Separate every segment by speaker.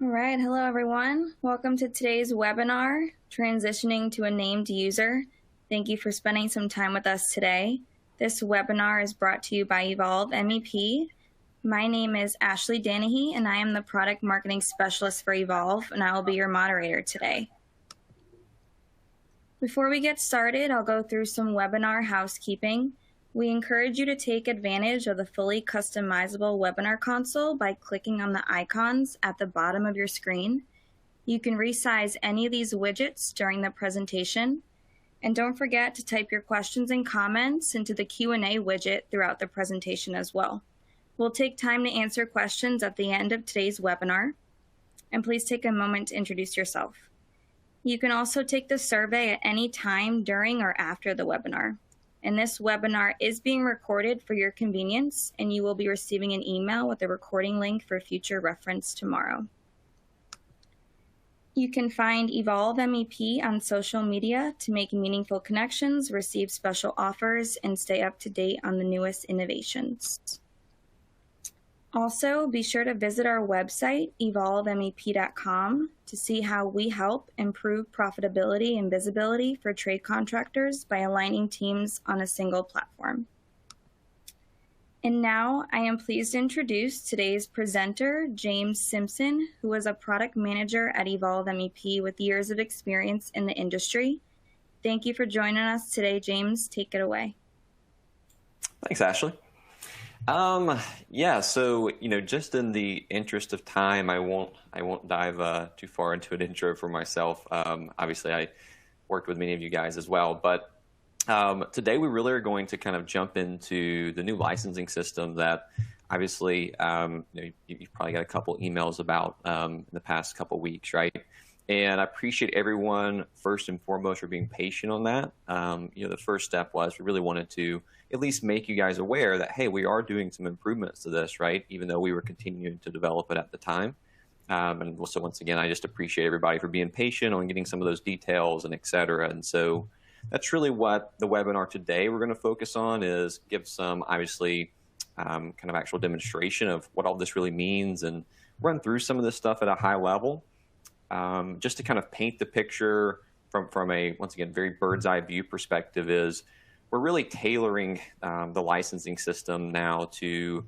Speaker 1: All right, hello everyone. Welcome to today's webinar, Transitioning to a Named User. Thank you for spending some time with us today. This webinar is brought to you by Evolve MEP. My name is Ashley Danahy, and I am the Product Marketing Specialist for Evolve, and I will be your moderator today. Before we get started, I'll go through some webinar housekeeping. We encourage you to take advantage of the fully customizable webinar console by clicking on the icons at the bottom of your screen. You can resize any of these widgets during the presentation. And don't forget to type your questions and comments into the Q&A widget throughout the presentation as well. We'll take time to answer questions at the end of today's webinar. And please take a moment to introduce yourself. You can also take the survey at any time during or after the webinar. And this webinar is being recorded for your convenience, and you will be receiving an email with a recording link for future reference tomorrow. You can find Evolve MEP on social media to make meaningful connections, receive special offers, and stay up to date on the newest innovations. Also, be sure to visit our website, evolvemep.com, to see how we help improve profitability and visibility for trade contractors by aligning teams on a single platform. And now I am pleased to introduce today's presenter, James Simpson, who is a product manager at Evolve MEP with years of experience in the industry. Thank you for joining us today, James. Take it away.
Speaker 2: Thanks, Ashley. So just in the interest of time, I won't dive too far into an intro for myself. Obviously, I worked with many of you guys as well, but today we really are going to kind of jump into the new licensing system that obviously you've probably got a couple emails about in the past couple weeks, right? And I appreciate everyone first and foremost for being patient on that. The first step was we really wanted to at least make you guys aware that, hey, we are doing some improvements to this, right? Even though we were continuing to develop it at the time. And so once again, I just appreciate everybody for being patient on getting some of those details and et cetera. And so that's really what the webinar today we're going to focus on is give some obviously kind of actual demonstration of what all this really means and run through some of this stuff at a high level. Just to kind of paint the picture from a, once again, very bird's eye view perspective is we're really tailoring the licensing system now to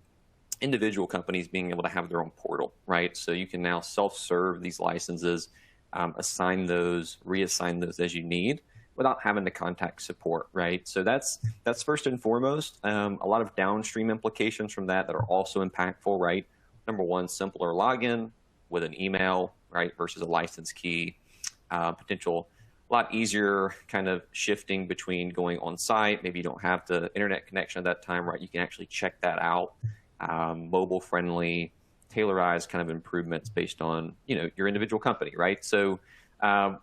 Speaker 2: individual companies being able to have their own portal, right? So you can now self-serve these licenses, assign those, reassign those as you need without having to contact support, right? So that's first and foremost. A lot of downstream implications from that are also impactful, right? Number one, simpler login with an email, right, versus a license key, potential a lot easier kind of shifting between going on site. Maybe you don't have the internet connection at that time, right? You can actually check that out. Mobile friendly, tailorized kind of improvements based on, your individual company, right? So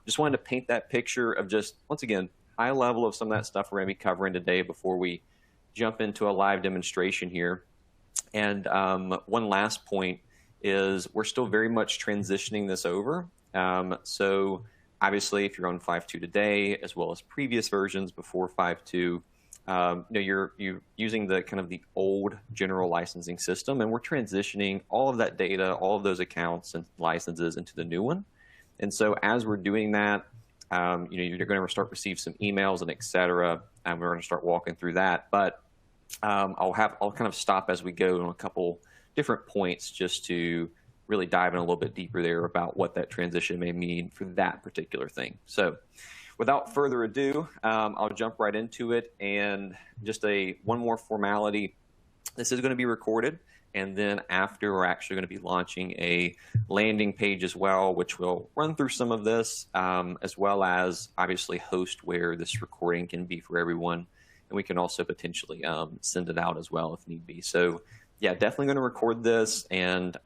Speaker 2: just wanted to paint that picture of just, once again, high level of some of that stuff we're going to be covering today before we jump into a live demonstration here. And one last point is we're still very much transitioning this over. So obviously, if you're on 5.2 today, as well as previous versions before 5.2, you're using the kind of the old general licensing system, and we're transitioning all of that data, all of those accounts and licenses into the new one. And so as we're doing that, you're going to start to receive some emails and et cetera, and we're going to start walking through that. But I'll kind of stop as we go on a couple different points just to really dive in a little bit deeper there about what that transition may mean for that particular thing. So without further ado, I'll jump right into it. And just one more formality. This is going to be recorded. And then after, we're actually going to be launching a landing page as well, which will run through some of this, as well as obviously host where this recording can be for everyone. And we can also potentially send it out as well if need be. So yeah, definitely going to record this. And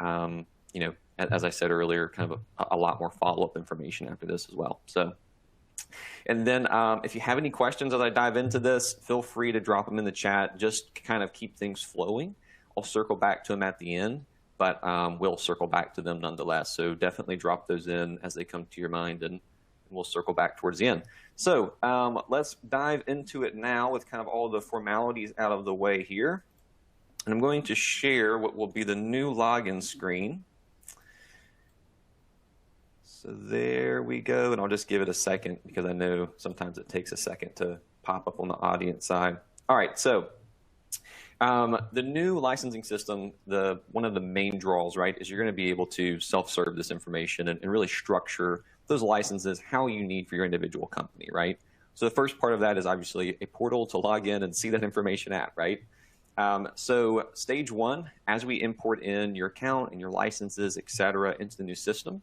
Speaker 2: as I said earlier, kind of a lot more follow-up information after this as well. So, and then if you have any questions as I dive into this, feel free to drop them in the chat. Just kind of keep things flowing. I'll circle back to them at the end, but we'll circle back to them nonetheless. So definitely drop those in as they come to your mind, and we'll circle back towards the end. So let's dive into it now with kind of all the formalities out of the way here. And I'm going to share what will be the new login screen. So there we go, and I'll just give it a second because I know sometimes it takes a second to pop up on the audience side. All right, so the new licensing system, one of the main draws, right, is you're going to be able to self-serve this information and really structure those licenses how you need for your individual company, right? So the first part of that is obviously a portal to log in and see that information at, right? So stage one, as we import in your account and your licenses, et cetera, into the new system,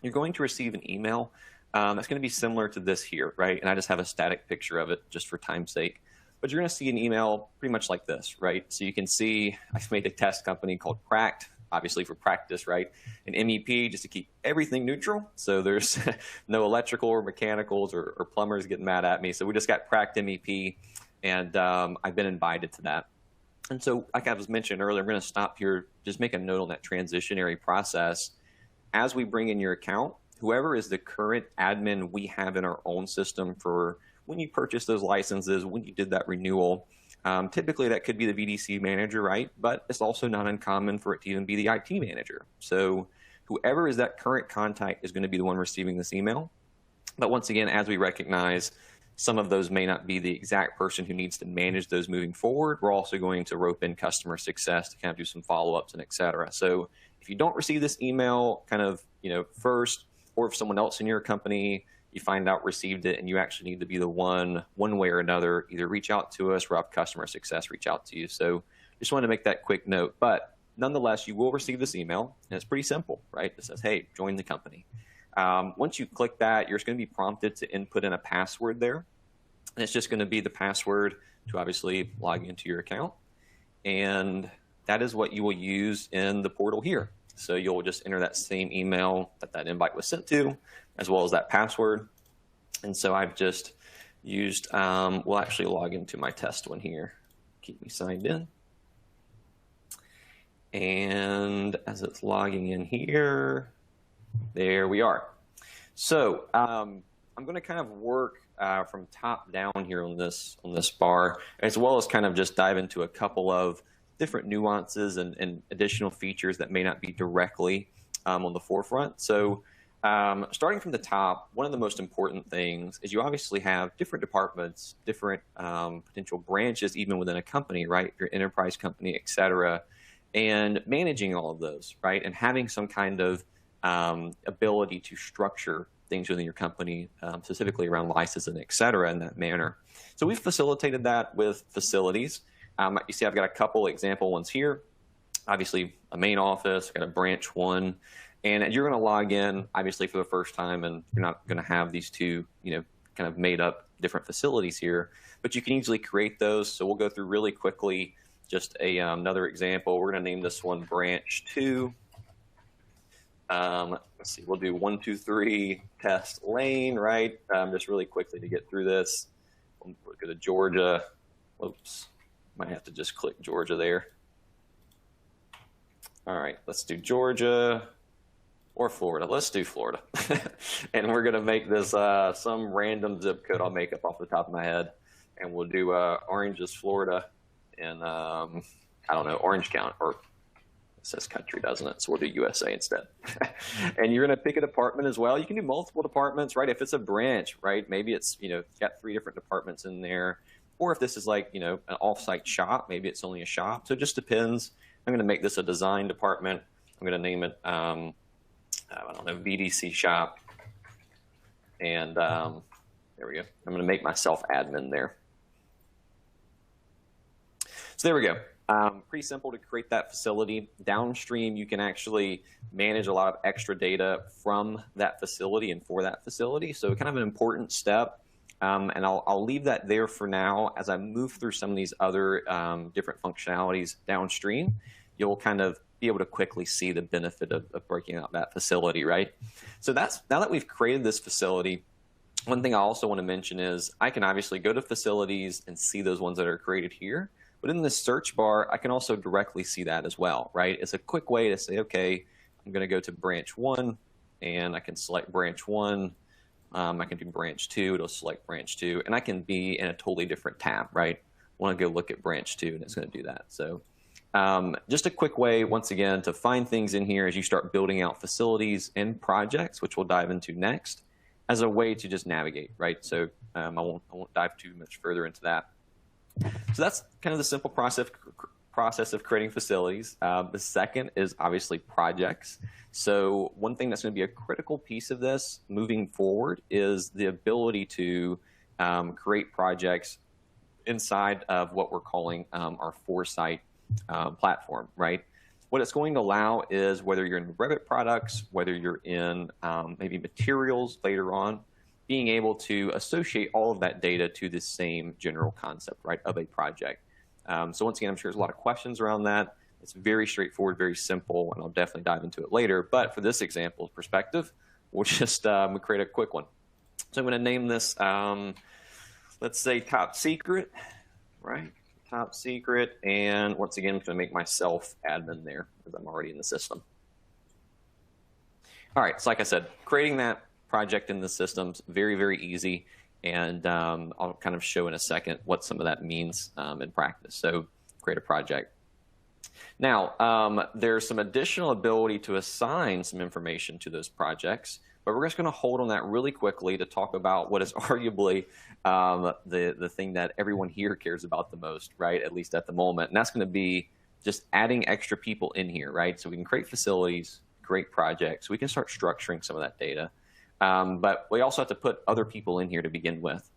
Speaker 2: you're going to receive an email that's going to be similar to this here, right? And I just have a static picture of it just for time's sake. But you're going to see an email pretty much like this, right? So you can see I've made a test company called Pract, obviously for practice, right? An MEP just to keep everything neutral. So there's no electrical or mechanicals or plumbers getting mad at me. So we just got Pract MEP, and I've been invited to that. And so like I was mentioning earlier, I'm going to stop here, just make a note on that transitionary process. As we bring in your account, whoever is the current admin we have in our own system for when you purchase those licenses, when you did that renewal, typically that could be the VDC manager, right? But it's also not uncommon for it to even be the IT manager. So whoever is that current contact is going to be the one receiving this email. But once again, as we recognize, some of those may not be the exact person who needs to manage those moving forward. We're also going to rope in customer success to kind of do some follow-ups and et cetera. So if you don't receive this email kind of, first, or if someone else in your company, you find out received it and you actually need to be the one way or another, either reach out to us or have customer success reach out to you. So just want to make that quick note. But nonetheless, you will receive this email, and it's pretty simple, right? It says, hey, join the company. Once you click that, you're just going to be prompted to input in a password there. And it's just going to be the password to obviously log into your account. And that is what you will use in the portal here. So you'll just enter that same email that invite was sent to, as well as that password. And so I've just used, we'll actually log into my test one here. Keep me signed in. And as it's logging in here, there we are. So I'm going to kind of work from top down here on this bar, as well as kind of just dive into a couple of different nuances and additional features that may not be directly on the forefront. So starting from the top, one of the most important things is you obviously have different departments, different potential branches, even within a company, right? If you're an enterprise company, et cetera, and managing all of those, right? And having some kind of ability to structure things within your company, specifically around licensing, et cetera, in that manner. So we've facilitated that with facilities. You see I've got a couple example ones here. Obviously, a main office, I've got a branch one. And you're going to log in, obviously, for the first time, and you're not going to have these two, kind of made up different facilities here. But you can easily create those. So we'll go through really quickly just another example. We're going to name this one branch 2. Let's see, we'll do 1, 2, 3 test lane, right? Just really quickly to get through this. We'll go to Georgia. Whoops, might have to just click Georgia there. All right, let's do Georgia or Florida. Let's do Florida. And we're going to make this some random zip code I'll make up off the top of my head. And we'll do Orange is Florida in, I don't know, Orange County, or it says country, doesn't it? So we'll do USA instead. And you're going to pick a department as well. You can do multiple departments, right? If it's a branch, right? Maybe it's, got 3 different departments in there. Or if this is like, an off-site shop, maybe it's only a shop. So it just depends. I'm going to make this a design department. I'm going to name it, I don't know, VDC shop. And there we go. I'm going to make myself admin there. So there we go. Pretty simple to create that facility. Downstream, you can actually manage a lot of extra data from that facility and for that facility. So kind of an important step. And I'll leave that there for now. As I move through some of these other different functionalities downstream, you'll kind of be able to quickly see the benefit of breaking out that facility, right? So now that we've created this facility, one thing I also want to mention is I can obviously go to facilities and see those ones that are created here. But in the search bar, I can also directly see that as well, right? It's a quick way to say, okay, I'm going to go to branch 1, and I can select branch 1. I can do branch 2. It'll select branch 2. And I can be in a totally different tab, right? I want to go look at branch 2, and it's going to do that. So Just a quick way, once again, to find things in here as you start building out facilities and projects, which we'll dive into next, as a way to just navigate, right? So I won't dive too much further into that. So that's kind of the simple process of creating facilities. The second is obviously projects. So one thing that's going to be a critical piece of this moving forward is the ability to create projects inside of what we're calling our Foresight platform, right? What it's going to allow is, whether you're in Revit products, whether you're in maybe materials later on, being able to associate all of that data to the same general concept, right, of a project. So once again, I'm sure there's a lot of questions around that. It's very straightforward, very simple, and I'll definitely dive into it later. But for this example perspective, we'll just create a quick one. So I'm going to name this, let's say, top secret, right? Top secret. And once again, I'm going to make myself admin there because I'm already in the system. All right, so like I said, creating that project in the system's very, very easy. And I'll kind of show in a second what some of that means in practice. So create a project. Now, there's some additional ability to assign some information to those projects, but we're just going to hold on that really quickly to talk about what is arguably the thing that everyone here cares about the most, right? At least at the moment. And that's going to be just adding extra people in here, right? So we can create facilities, create projects. We can start structuring some of that data. But we also have to put other people in here to begin with.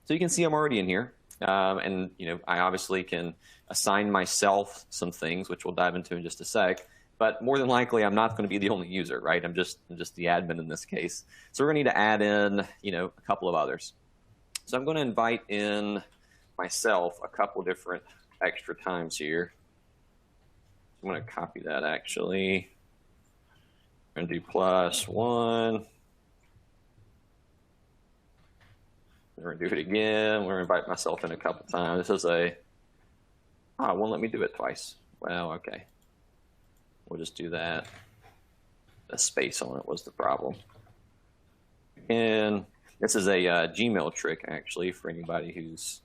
Speaker 2: So you can see I'm already in here. And I obviously can assign myself some things, which we'll dive into in just a sec. But more than likely, I'm not going to be the only user, right? I'm just the admin in this case. So we're going to need to add in, a couple of others. So I'm going to invite in myself a couple different extra times here. I'm going to copy that actually. I'm going to do +1. We're going to do it again. We're going to invite myself in a couple times. This is it won't let me do it twice. Well, okay. We'll just do that. The space on it was the problem. And this is a Gmail trick, actually, for anybody who's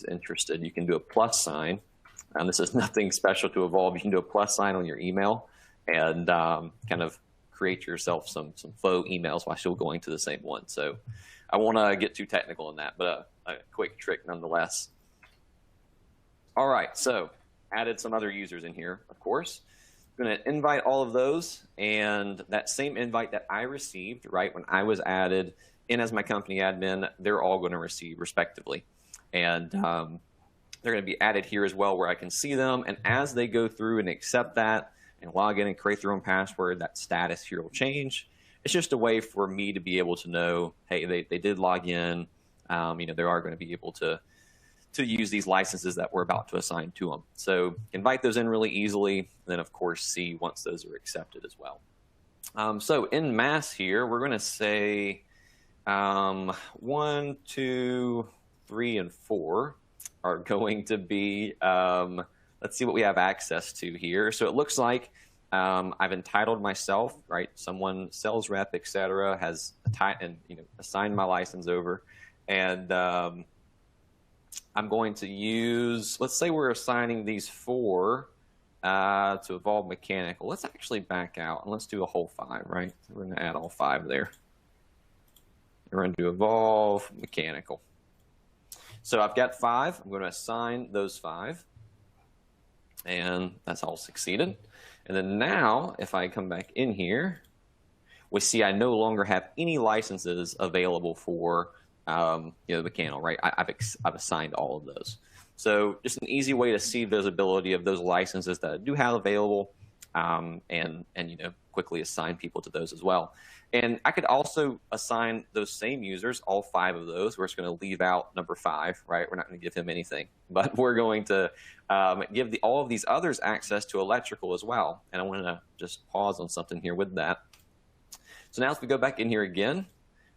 Speaker 2: interested. You can do a plus sign. And this is nothing special to Evolve. You can do a plus sign on your email and kind of create yourself some faux emails while still going to the same one. So I won't get too technical in that, but a quick trick nonetheless. All right, so added some other users in here, of course. I'm going to invite all of those, and that same invite that I received, right, when I was added in as my company admin, they're all going to receive respectively. And they're going to be added here as well, where I can see them, and as they go through and accept that and log in and create their own password, that status here will change. It's just a way for me to be able to know, hey, they did log in. They are going to be able to use these licenses that we're about to assign to them. So invite those in really easily, and then of course see once those are accepted as well. So in mass here, we're going to say 1, 2, 3, and 4 are going to be, let's see what we have access to here. So it looks like I've entitled myself, right? Someone, sales rep, etc., has assigned my license over, and I'm going to use, let's say we're assigning these 4 to Evolve Mechanical. Let's actually back out and let's do a whole 5, right? We're going to add all 5 there. We're going to do Evolve Mechanical. So I've got 5. I'm going to assign those 5. And that's all succeeded. And then now, if I come back in here, we see I no longer have any licenses available for the mechanical, right? I've assigned all of those. So just an easy way to see visibility of those licenses that I do have available, and quickly assign people to those as well. And I could also assign those same users, all 5 of those. We're just going to leave out number 5, right? We're not going to give him anything, but we're going to give all of these others access to electrical as well. And I want to just pause on something here with that. So now if we go back in here again,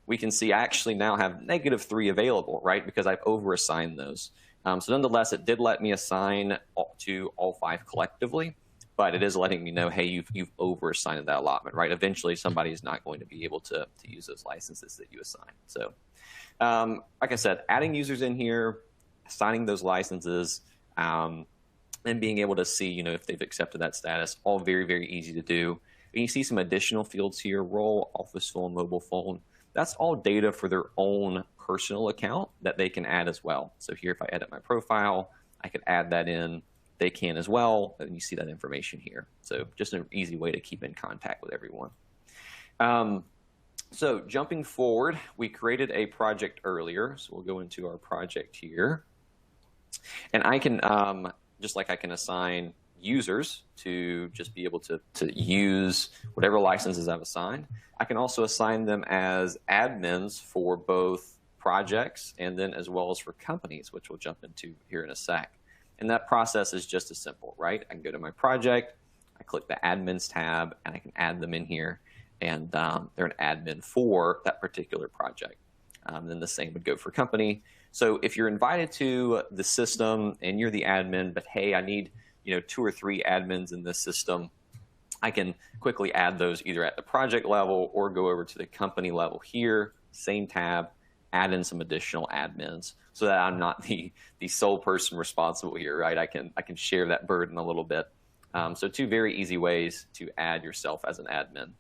Speaker 2: we can see I actually now have -3 available, right? Because I've over-assigned those. So nonetheless, it did let me assign to all 5 collectively, but it is letting me know, hey, you've over-assigned that allotment, right? Eventually, somebody is not going to be able to use those licenses that you assign. So like I said, adding users in here, assigning those licenses, and being able to see, if they've accepted that status. All very, very easy to do. And you see some additional fields here: role, office phone, mobile phone. That's all data for their own personal account that they can add as well. So here, if I edit my profile, I could add that in. They can as well, and you see that information here. So just an easy way to keep in contact with everyone. So jumping forward, we created a project earlier. So we'll go into our project here. And I can, just like I can assign users to just be able to use whatever licenses I've assigned, I can also assign them as admins for both projects and then as well as for companies, which we'll jump into here in a sec. And that process is just as simple, right? I can go to my project, I click the admins tab, and I can add them in here. And they're an admin for that particular project. Then the same would go for company. So if you're invited to the system and you're the admin, but hey, I need 2 or 3 admins in this system, I can quickly add those either at the project level or go over to the company level here, same tab, add in some additional admins so that I'm not the sole person responsible here, right? I can share that burden a little bit. So 2 very easy ways to add yourself as an admin.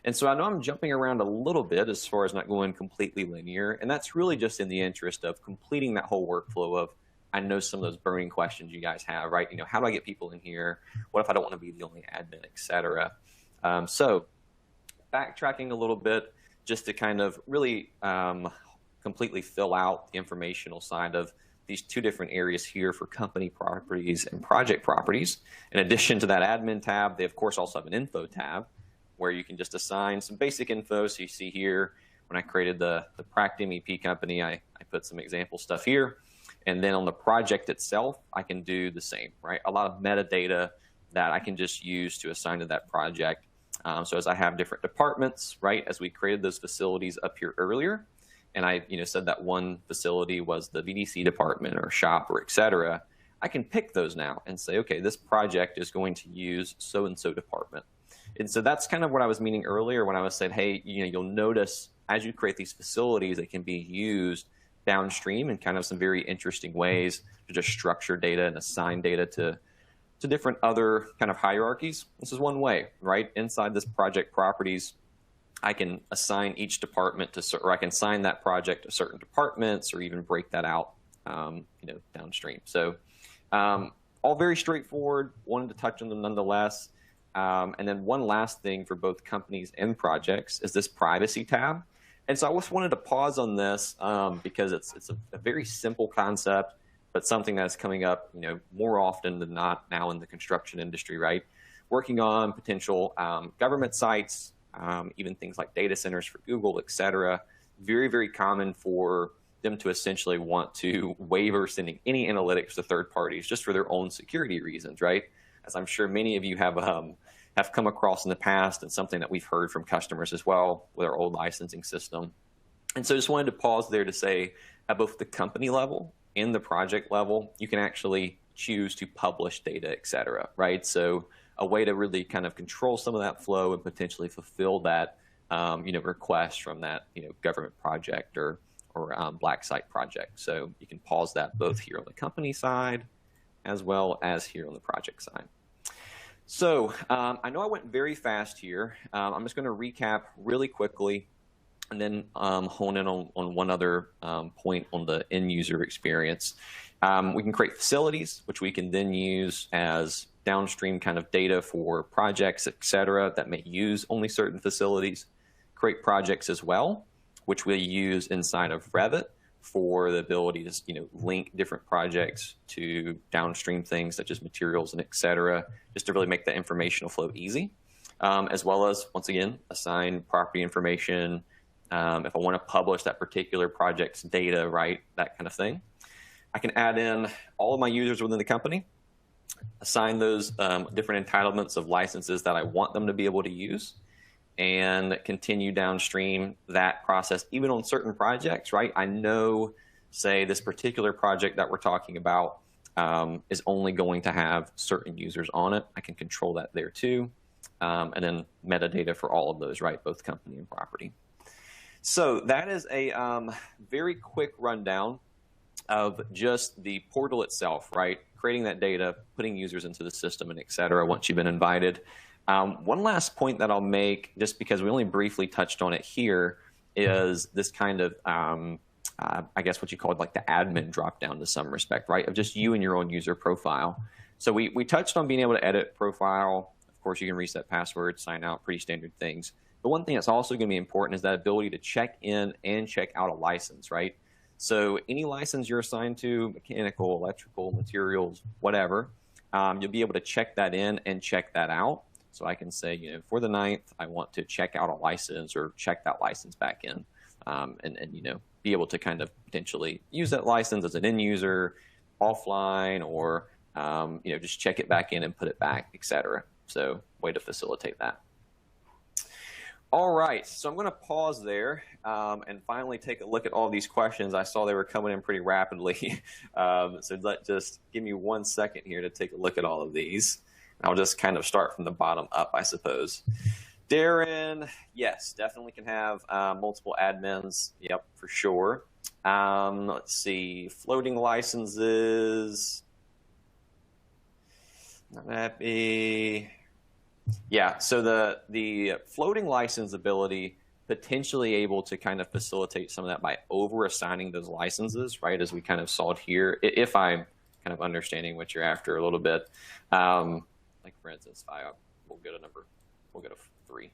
Speaker 2: And so I know I'm jumping around a little bit as far as not going completely linear, and that's really just in the interest of completing that whole workflow of, I know some of those burning questions you guys have, right? How do I get people in here? What if I don't want to be the only admin, et cetera? So backtracking a little bit just to kind of really completely fill out the informational side of these 2 different areas here for company properties and project properties. In addition to that admin tab, they of course also have an info tab where you can just assign some basic info. So you see here, when I created the Pract MEP company, I put some example stuff here. And then on the project itself, I can do the same, right? A lot of metadata that I can just use to assign to that project. So as I have different departments, right, as we created those facilities up here earlier, and I said that one facility was the VDC department or shop or et cetera, I can pick those now and say, okay, this project is going to use so-and-so department. And so that's kind of what I was meaning earlier when I was saying, hey, you'll notice as you create these facilities, they can be used downstream in kind of some very interesting ways to just structure data and assign data to different other kind of hierarchies. This is one way, right? Inside this project properties, I can assign each department or I can assign that project to certain departments or even break that out, downstream. So all very straightforward. Wanted to touch on them nonetheless. And then one last thing for both companies and projects is this privacy tab. And so I just wanted to pause on this because it's a very simple concept, but something that's coming up, more often than not now in the construction industry, right? Working on potential government sites, even things like data centers for Google, et cetera. Very, very common for them to essentially want to waiver sending any analytics to third parties just for their own security reasons, right? As I'm sure many of you have come across in the past, and something that we've heard from customers as well with our old licensing system. And so just wanted to pause there to say at both the company level and the project level, you can actually choose to publish data, et cetera, right? So a way to really kind of control some of that flow and potentially fulfill that, request from that, government project or black site project. So you can pause that both here on the company side as well as here on the project side. So I know I went very fast here. I'm just going to recap really quickly and then hone in on one other point on the end user experience. We can create facilities, which we can then use as downstream kind of data for projects, et cetera, that may use only certain facilities. Create projects as well, which we use inside of Revit for the ability to link different projects to downstream things such as materials and et cetera, just to really make that informational flow easy, as well as, once again, assign property information, if I want to publish that particular project's data, right, that kind of thing. I can add in all of my users within the company, assign those different entitlements of licenses that I want them to be able to use, and continue downstream that process, even on certain projects, right? I know, say, this particular project that we're talking about is only going to have certain users on it. I can control that there too. And then metadata for all of those, right? Both company and property. So that is a very quick rundown of just the portal itself, right? creating that data, putting users into the system, and et cetera, once you've been invited. One last point that I'll make, just because we only briefly touched on it here, is this kind of, I guess what you call like the admin drop down to some respect, right? Of just you and your own user profile. So we touched on being able to edit profile. Of course, you can reset passwords, sign out, pretty standard things. But one thing that's also going to be important is that ability to check in and check out a license, right? So any license you're assigned to, mechanical, electrical, materials, whatever, you'll be able to check that in and check that out. So I can say, you know, for the 9th, I want to check out a license or check that license back in, and you know, be able to kind of potentially use that license as an end user offline, or you know, just check it back in and put it back, etc. So way to facilitate that. All right, so I'm going to pause there and finally take a look at all these questions. I saw they were coming in pretty rapidly, so just give me 1 second here to take a look at all of these. I'll just kind of start from the bottom up, I suppose. Darren, yes, definitely can have multiple admins. Yep, for sure. Let's see, floating licenses. Not happy. Yeah, so the floating license ability, potentially able to kind of facilitate some of that by over assigning those licenses, right? As we kind of saw it here, if I'm kind of understanding what you're after a little bit. Like for instance, we'll go to 3.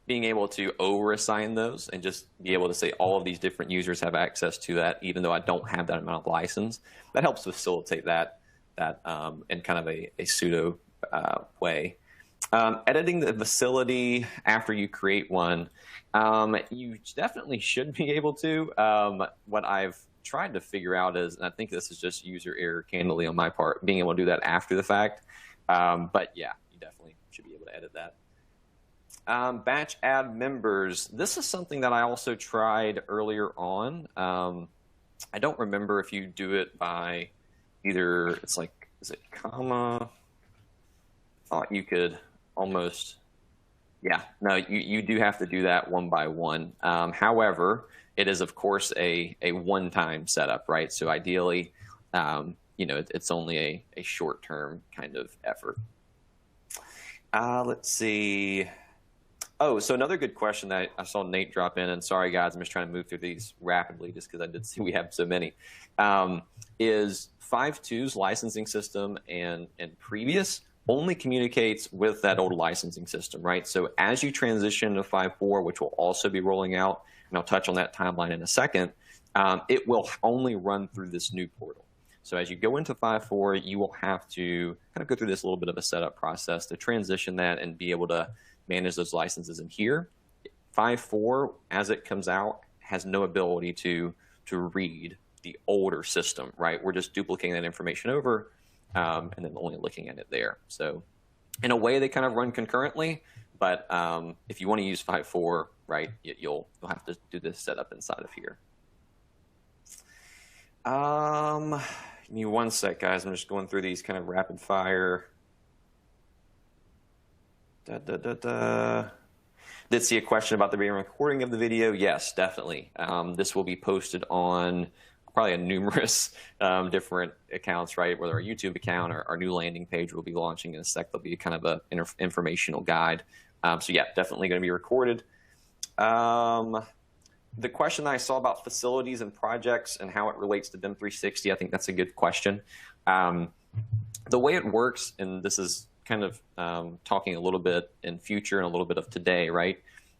Speaker 2: Being able to over assign those and just be able to say all of these different users have access to that, even though I don't have that amount of license, that helps facilitate that in kind of a pseudo way. Editing the facility after you create one, you definitely should be able to. What I've tried to figure out is, and I think this is just user error candidly on my part, being able to do that after the fact. But yeah, you definitely should be able to edit that. Batch add members. This is something that I also tried earlier on. I don't remember if you do it by either, it's like, is it comma? Thought you could almost, yeah, no, you do have to do that one by one. However, it is of course a one-time setup, right? So ideally, you know, it's only a short-term kind of effort. Let's see. Oh, so another good question that I saw Nate drop in, and sorry guys, I'm just trying to move through these rapidly just because I did see we have so many, is 5.2's licensing system and previous only communicates with that old licensing system, right? So as you transition to 5.4, which will also be rolling out, and I'll touch on that timeline in a second, it will only run through this new portal. So as you go into 5.4, you will have to kind of go through this little bit of a setup process to transition that and be able to manage those licenses in here. 5.4, as it comes out, has no ability to read the older system, right? We're just duplicating that information over and then only looking at it there. So in a way, they kind of run concurrently, but if you want to use 5.4, right, you'll have to do this setup inside of here. Give me 1 sec, guys. I'm just going through these kind of rapid fire. Did see a question about there being a recording of the video? Yes, definitely. This will be posted on probably a numerous different accounts, right? Whether our YouTube account or our new landing page will be launching in a sec. There'll be kind of an informational guide. So yeah, definitely going to be recorded. The question that I saw about facilities and projects and how it relates to BIM 360, I think that's a good question. The way it works, and this is kind of talking a little bit in future and a little bit of today, right?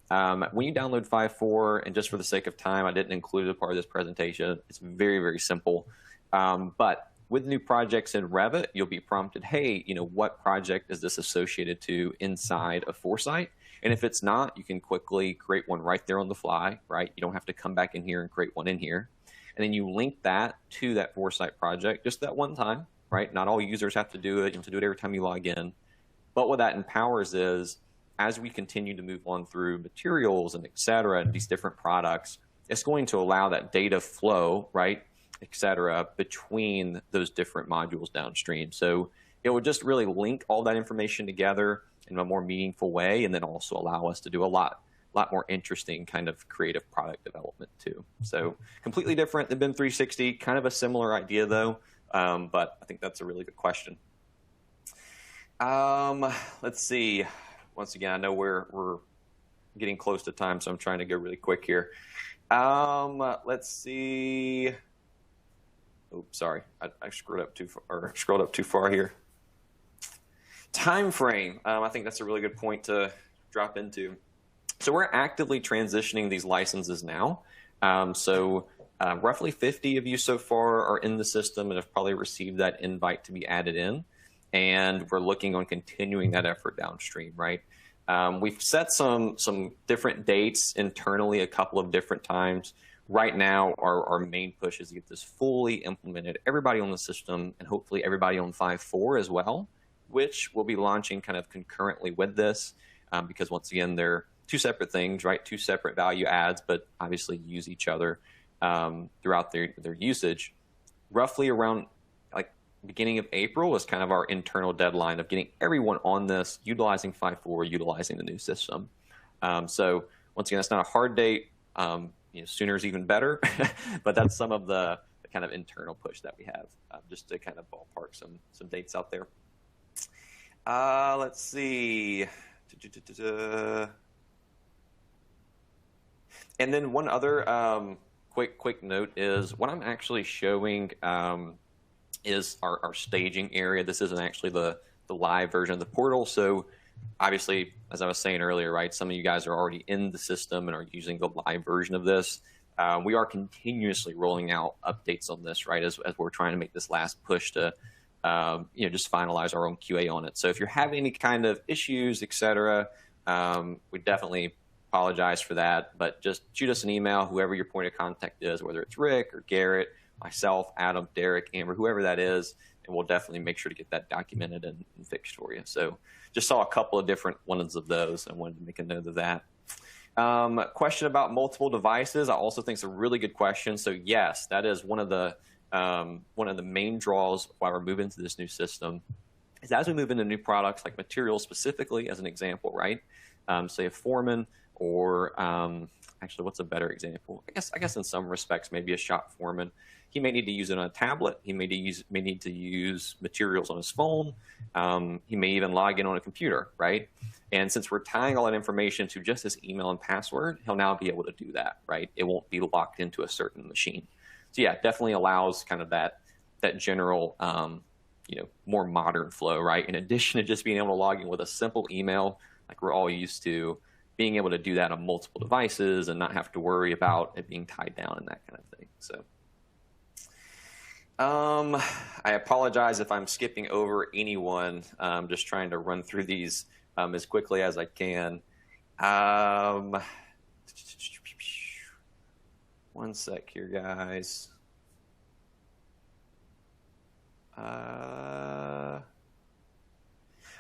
Speaker 2: When you download 5.4, and just for the sake of time, I didn't include it as part of this presentation. It's very, very simple. But with new projects in Revit, you'll be prompted, hey, you know, what project is this associated to inside of Foresight? And if it's not, you can quickly create one right there on the fly, right? You don't have to come back in here and create one in here. And then you link that to that Foresight project just that one time, right? Not all users have to do it. You have to do it every time you log in. But what that empowers is, as we continue to move on through materials and et cetera, these different products, it's going to allow that data flow, right, et cetera, between those different modules downstream. So it would just really link all that information together in a more meaningful way, and then also allow us to do a lot more interesting kind of creative product development too. So completely different than BIM 360, kind of a similar idea though. But I think that's a really good question. Let's see. Once again, I know we're getting close to time, so I'm trying to go really quick here. Let's see. Oops, sorry, I scrolled up too far, or scrolled up too far here. Time frame. I think that's a really good point to drop into. So we're actively transitioning these licenses now. Roughly 50 of you so far are in the system and have probably received that invite to be added in. And we're looking on continuing that effort downstream, right? We've set some different dates internally a couple of different times. Right now, our main push is to get this fully implemented, everybody on the system, and hopefully everybody on 5.4 as well, which we'll be launching kind of concurrently with this, because once again, they're two separate things, right? Two separate value adds, but obviously use each other throughout their usage. Roughly around like beginning of April is kind of our internal deadline of getting everyone on this, utilizing 5.4, utilizing the new system. So once again, that's not a hard date. Sooner is even better, but that's some of the kind of internal push that we have, just to kind of ballpark some dates out there. Let's see. And then one other quick note is what I'm actually showing is our staging area. This isn't actually the live version of the portal. So obviously, as I was saying earlier, right, some of you guys are already in the system and are using the live version of this. We are continuously rolling out updates on this, right, as we're trying to make this last push to just finalize our own QA on it. So if you're having any kind of issues, etc., we definitely apologize for that, but just shoot us an email, whoever your point of contact is, whether it's Rick or Garrett, myself, Adam, Derek, Amber, whoever that is, and we'll definitely make sure to get that documented and fixed for you. So just saw a couple of different ones of those and wanted to make a note of that. Question about multiple devices, I also think is a really good question. So yes, that is one of the main draws why we're moving to this new system, is as we move into new products like materials specifically, as an example, right? Say a foreman, or actually, what's a better example? I guess in some respects, maybe a shop foreman. He may need to use it on a tablet. He may need to use materials on his phone. He may even log in on a computer, right? And since we're tying all that information to just his email and password, he'll now be able to do that, right? It won't be locked into a certain machine. So yeah, it definitely allows kind of that general, more modern flow, right? In addition to just being able to log in with a simple email, like we're all used to, being able to do that on multiple devices and not have to worry about it being tied down and that kind of thing. So I apologize if I'm skipping over anyone. I'm just trying to run through these as quickly as I can. One sec here, guys.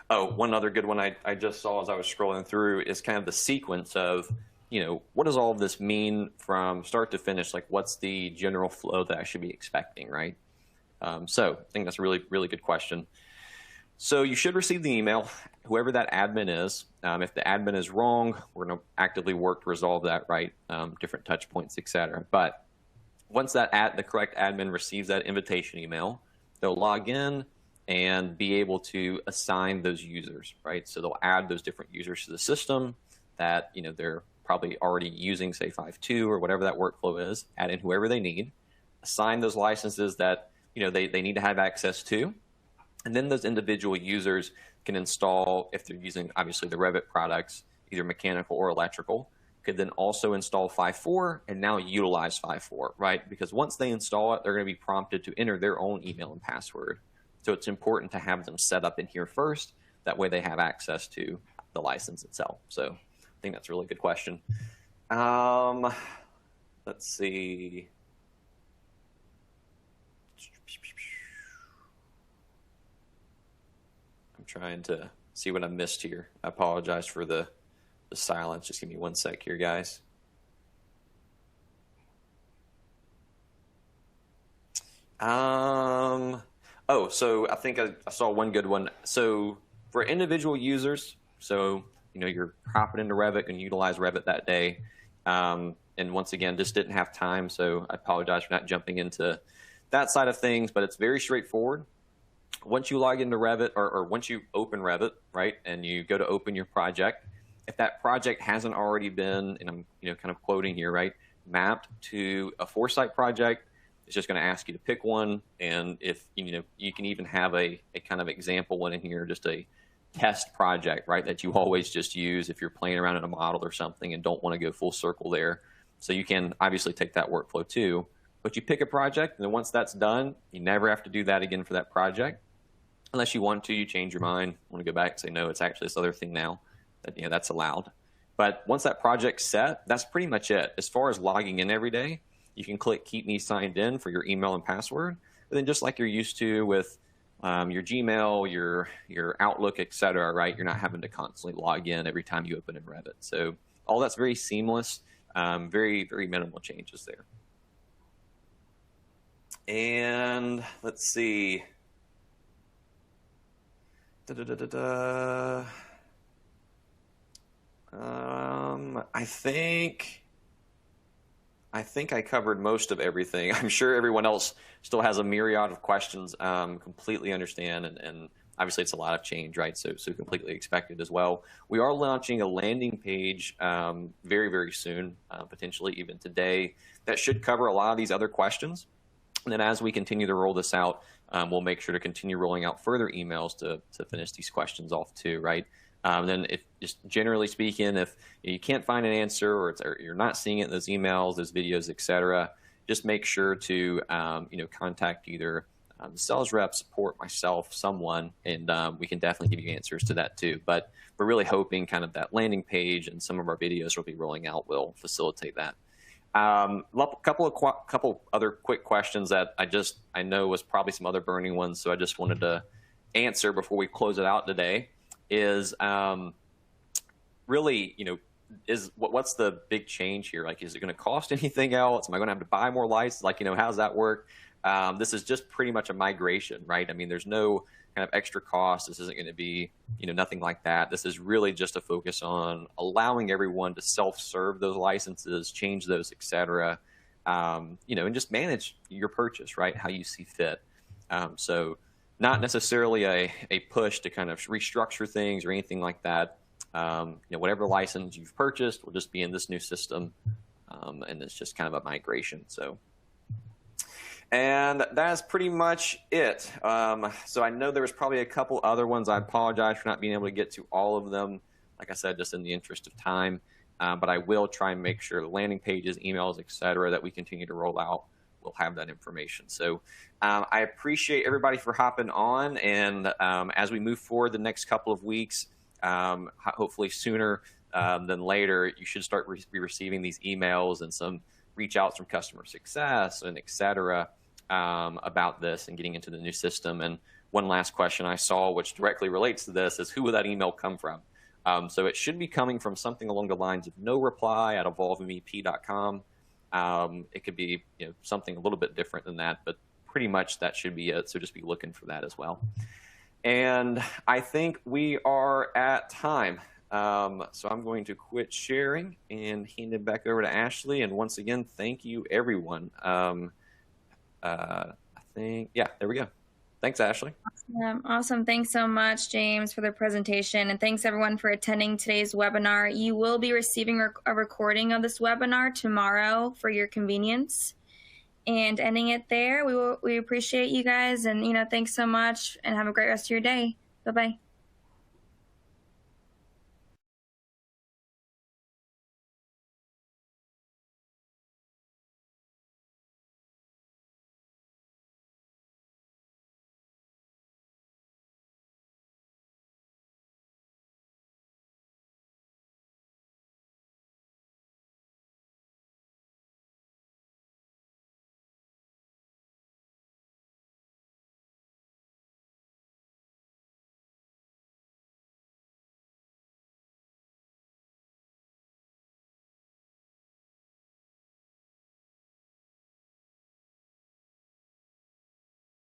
Speaker 2: One other good one I just saw as I was scrolling through is kind of the sequence of, what does all of this mean from start to finish? Like, what's the general flow that I should be expecting, right? So I think that's a really, really good question. So you should receive the email, whoever that admin is. If the admin is wrong, we're going to actively work to resolve that, right? Different touch points, et cetera. But once the correct admin receives that invitation email, they'll log in and be able to assign those users, right? So they'll add those different users to the system that, they're probably already using, say 5.2 or whatever that workflow is, add in whoever they need, assign those licenses that, they need to have access to. And then those individual users can install, if they're using obviously the Revit products, either mechanical or electrical, could then also install 5.4 and now utilize 5.4, right? Because once they install it, they're going to be prompted to enter their own email and password. So it's important to have them set up in here first. That way they have access to the license itself. So I think that's a really good question. Let's see. I'm trying to see what I missed here. I apologize for the silence. Just give me one sec here, guys. So I think I saw one good one. So for individual users, so you're hopping into Revit and utilize Revit that day, and once again, just didn't have time. So I apologize for not jumping into that side of things, but it's very straightforward. Once you log into Revit, or once you open Revit, right, and you go to open your project, if that project hasn't already been, and I'm kind of quoting here, right, mapped to a Foresight project, it's just going to ask you to pick one. And if you can even have a kind of example one in here, just a test project, right, that you always just use if you're playing around in a model or something and don't want to go full circle there. So you can obviously take that workflow too, but you pick a project, and then once that's done, you never have to do that again for that project. Unless you want to, you change your mind, want to go back and say, no, it's actually this other thing now, that that's allowed. But once that project's set, that's pretty much it. As far as logging in every day, you can click Keep Me Signed In for your email and password. But then just like you're used to with your Gmail, your Outlook, etc., right? You're not having to constantly log in every time you open in Revit. So all that's very seamless, very, very minimal changes there. And let's see. I think I covered most of everything. I'm sure everyone else still has a myriad of questions. Completely understand, and obviously it's a lot of change, right? So completely expected as well. We are launching a landing page very, very soon, potentially even today, that should cover a lot of these other questions. And then as we continue to roll this out, we'll make sure to continue rolling out further emails to finish these questions off too, right? Then if just generally speaking, if you can't find an answer, or you're not seeing it in those emails, those videos, etc., just make sure to contact either the sales rep, support, myself, someone, and we can definitely give you answers to that too. But we're really hoping kind of that landing page and some of our videos we'll be rolling out will facilitate that. Couple other quick questions that I know was probably some other burning ones, so I just wanted to answer before we close it out today. Is really, what's the big change here? Like, is it going to cost anything else? Am I going to have to buy more licenses? Like, how does that work? This is just pretty much a migration, right? I mean, there's no kind of extra cost. This isn't going to be, nothing like that. This is really just a focus on allowing everyone to self-serve those licenses, change those, et cetera, and just manage your purchase, right? How you see fit. So not necessarily a push to kind of restructure things or anything like that. Whatever license you've purchased will just be in this new system, and it's just kind of a migration. And that's pretty much it. So I know there was probably a couple other ones. I apologize for not being able to get to all of them, like I said, just in the interest of time. But I will try and make sure the landing pages, emails, et cetera, that we continue to roll out will have that information. So I appreciate everybody for hopping on. And as we move forward the next couple of weeks, hopefully sooner than later, you should start be receiving these emails and some reach outs from customer success and et cetera about this and getting into the new system. And one last question I saw, which directly relates to this, is who would that email come from? So it should be coming from something along the lines of noreply@evolvemep.com. It could be something a little bit different than that, but pretty much that should be it. So just be looking for that as well. And I think we are at time. So I'm going to quit sharing and hand it back over to Ashley. And once again, thank you, everyone. I think, yeah, there we go. Thanks, Ashley.
Speaker 1: Awesome. Thanks so much, James, for the presentation. And thanks, everyone, for attending today's webinar. You will be receiving a recording of this webinar tomorrow for your convenience. And ending it there, we appreciate you guys. And, thanks so much, and have a great rest of your day. Bye-bye.